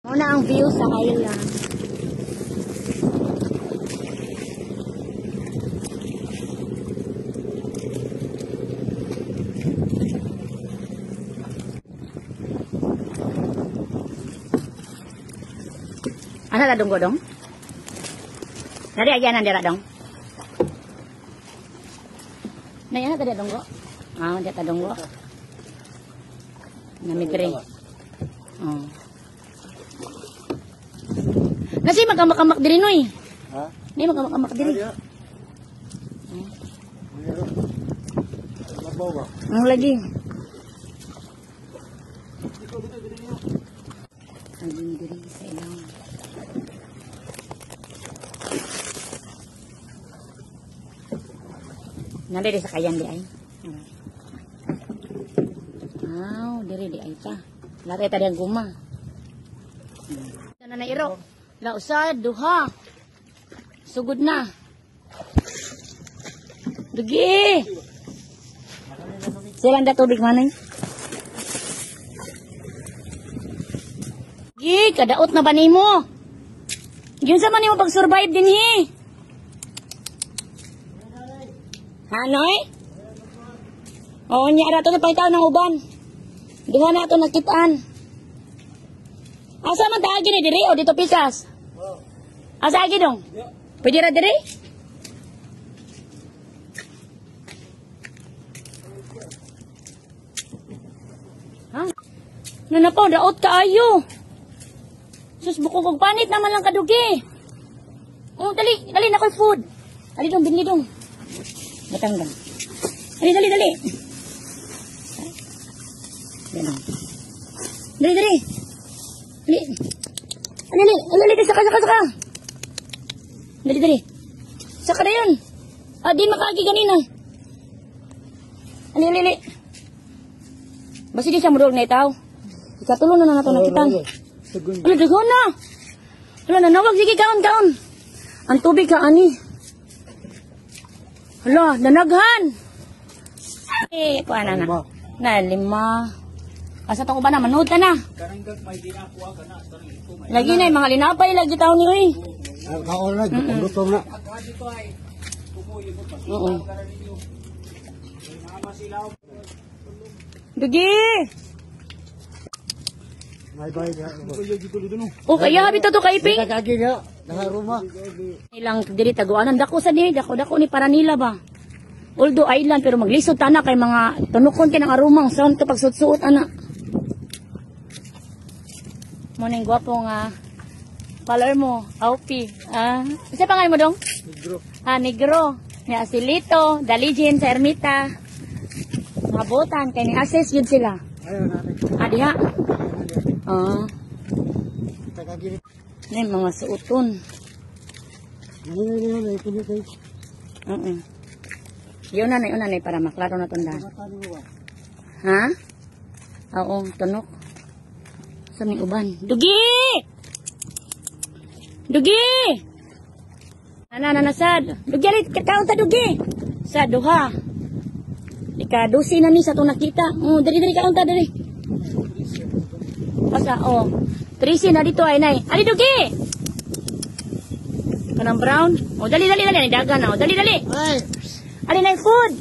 Una ang view sa island. Ano ka dong godong? Nari aja nandira dong. Nay ana tadi dong go. Ah, dia tadong go. Namigre. Oh. Nasi magamak-amak diri noy. Ha? Ni magamak-amak diri. Ang lagi. Ang diri sa ilaw. Nandiri sa kayan di ay. Wow, diri di ay ta. Lari tadi ang guma. Sana na iro. La usad duha. Sugod na. Dugi. Silang da tubig manay. Gi, kadaot na ba nimo? Yun sa man nimo pag-survive din hi. Hanoy? Oo, niya rato na pangitaw ng uban. Duha na ito nakitaan. Asa man taagi ni diri o dito pikas? Asa agi dong? Pwede ra diri? Ha? Nanapaw, daot ka ayo. Sus, buko kong panit naman lang kadugi. Oh, dali na ko'y food. Dali dong, binli dong. Matanggang. Dali. Dali. Saka. Dali. Saka na yun. Ah, di makaagi ganina. Dali. Basi di siya mudog na itaw. Ikatulong na nato nakitan. Ano, dagon na. Hala, nanawag. Sige, kaon. Ang tubig ka, ani. Hala, nanaghan. Eh, kuha na. Na, 5. Asa tong uban na, manood ka na. Lagi na, mga linapay, lagi tao ni Uy. Kaon na, lutong na. Oo. Dugi! Oh, kaya habit to kaiping. Kagi na, naharuma. Ilang diri taguanan dako sa diri, dako ni para nila ba. Although island pero maglisod ta na kay mga tunukon kinang arumang sound to pagsutsuot ana. Mo ning gwapo nga Palermo, Aupi. Isa pangalan mo dong? Negro. Negro. Ni Asilito, Dalijin sa Ermita. Mabutan kay ni access yun sila. Ayun natin. Diha. Kagi na. Ni mga suoton. Yun na para maklaro na tunda. Ha? Oo, tunok. Sa may uban. Dugi! Nanasad. Dugi, kakaon ta dugi. Sa duha. Ika-12 na ni sa itong nakita. Dari kaon ta, dari. Asa, 13 na dito ay nay. Ali dugi! Kanang brown. Dali. Dagan na. Dali. Ay! Ali na food.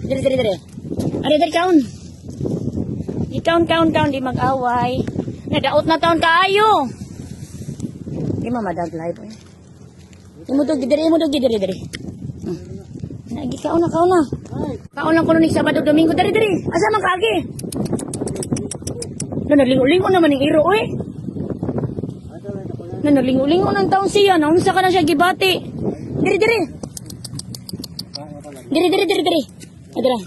Dali. Ali kaon. Ikaon di mag-away. Nadaot na taon kaayo. Di mamadag live. Imudog diri. Nagi kaon na. Kaon lang kuno ni Sabado Domingo diri. Asa man kaagi? Nalingo naman ning iro oy. Nalingo nang taon siya. Naunsa ka na siya gibati. Diri. Adra.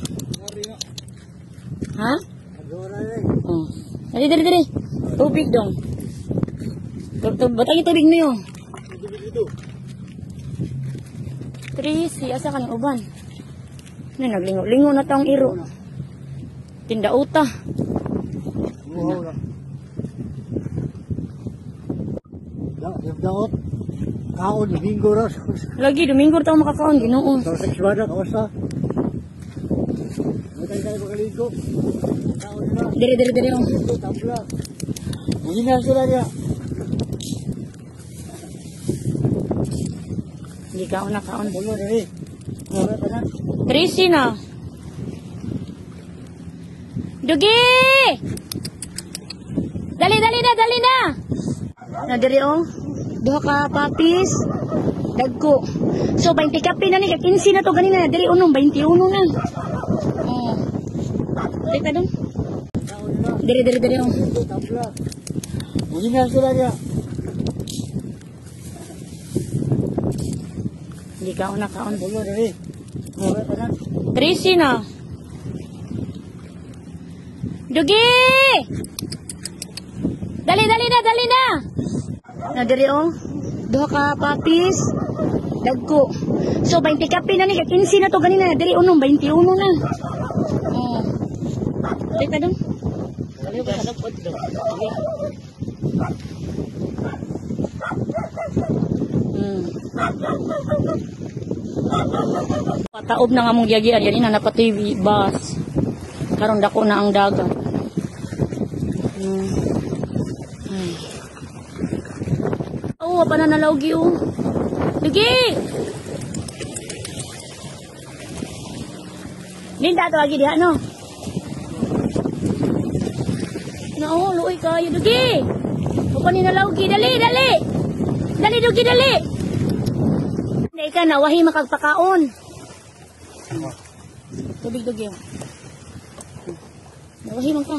Ha? Diri. Tubig dong. Batang tubig mo yun. Trisi, asa ka ng uban? Naglingo na taong iro. Tindauta. Daot. Kaon, Domingo ras. Lagi, Domingo taong makakaon. Ginoon. Sa Sexbada, kawas na. Matay tayo makaligo. Kaon Diri oh. Tabla. Mahina sila niya. Hindi kaon na kaon. Bulo dali. Wala ka na. Tracy na. Dugi! Dali na. Na diri oh. Duha ka papis. Dagko. So 20 kape na ni kay 15 na to ganina. Diri unong 21 na. Oh. Dito dong. Diri oh. Tabla. Mahina sila niya. Hindi kaon na kaon. Bulo dali. Wala ka na. Tracy na. Dugi! Dali na. Na diri oh. Duha ka papis. Dagko. So 20 kape na ni kay 15 na to ganina. Diri unong 21 na. Oh. Dito dong. Pataob na nga mong giyagian yan ina na TV bus. Karon dako na ang dagat. Oh, pa na nalawgi oh. Dugi! Linda to lagi diha no. No, luoy kayo Dugi. Pa ni nalawgi dali. Dali Dugi dali. Hindi ka na wahi makagpakaon. Tubig Dugi. Nawahi man ka.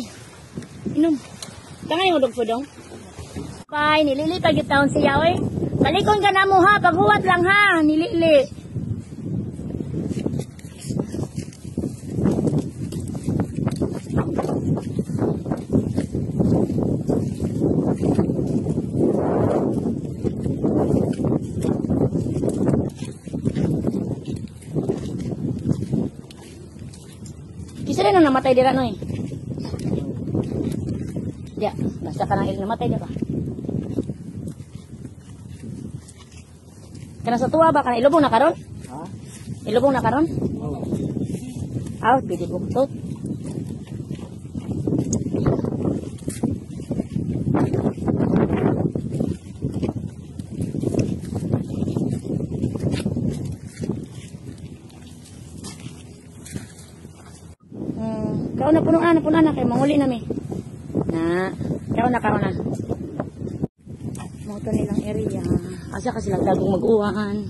Inom. Tangay mo dugfudong. Pay, nilili pag taon siya, oy. Balikon ka na mo ha, paghuwat lang ha, nilili. Kisa rin ang namatay dira, no eh. Ya, basta ka nang namatay dira. Kana sa tuwa ba? Kana ilubong na karon? Ha? Ilubong na karon? Oo. Ah, pwede ko to. Kao na puno na kay manguli na mi. Na, kao na. Moto nilang area. Asa ka sila dagong mag-uwan.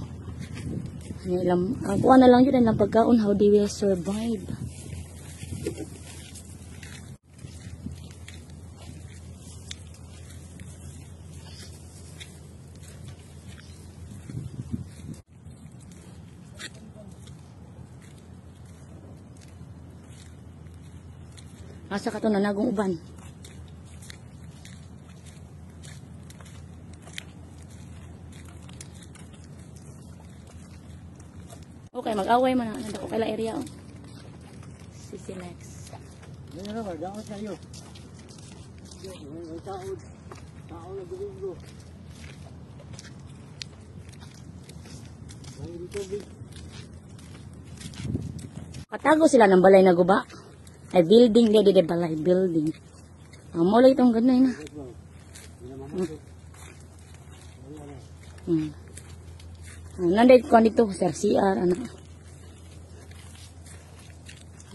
Nilang, ang kuha na lang yun ang pagkaon, how they will survive. Asa ka to na nagong uban. Okay, mag-away man na. Nandako kaila area. Oh. Sisilex. Yan na naman, daon sa iyo. May taon. Taon na domingo. May tubig. Katago sila ng balay na guba. Ay building dia di balay building. Ang mo lang itong ganay na. Nanday ko dito sa CR anak.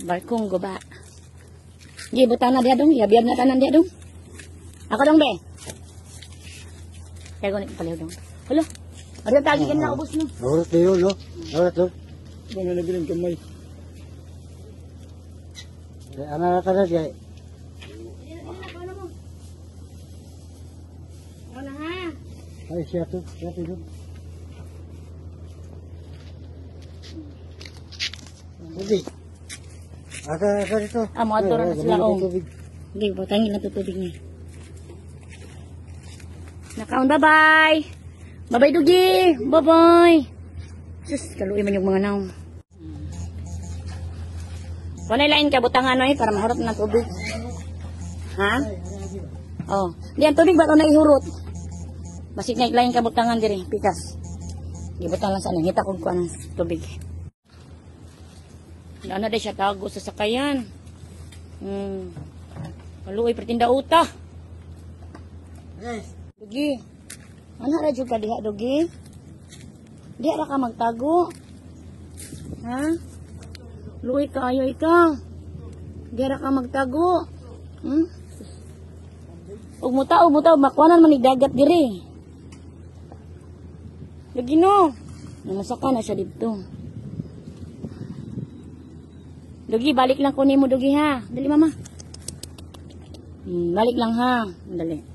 Balkong guba. Gi butan na dia dong, ya biar na tanan dia dong. Ako dong be. Kaya ko ni paliw dong. Hello. Ada tagi kan na ubos no. Oras na yun, no? Oras to. Kung may nabiling kamay. Ano na ka na siya? Ano ha? Ay, siya to. Siya to. Tubig. Asa dito? Ah, mga tura na sila oh. Tubig. Hindi, butangin na tutubig niya. Nakaon, bye-bye. Bye-bye, Dugi. Bye-bye. Sus, kaluin man yung mga naong. Kunay lain ka, butangan no eh, para mahurot ng tubig. Ha? Oh. Diyan, tubig ba ito na ihurot? Basig na lain ka butangan diri, pikas. Gibutang lang sa ano, hita kong kuha ng tubig. Ano na siya tago sa sakayan. Kaluoy pertinda uta. Yes. Dugi. Ano ra jud ka diha, Dugi? Diha ra ka magtago. Ha? Luoy kaayo ikaw. Diha ra ka magtago. Ug muta, makuanan man ni dagat diri. Dugi no. Namasaka na siya dito. Dugi, balik lang kunin mo, Dugi, ha? Dali, mama. Balik lang, ha? Dali.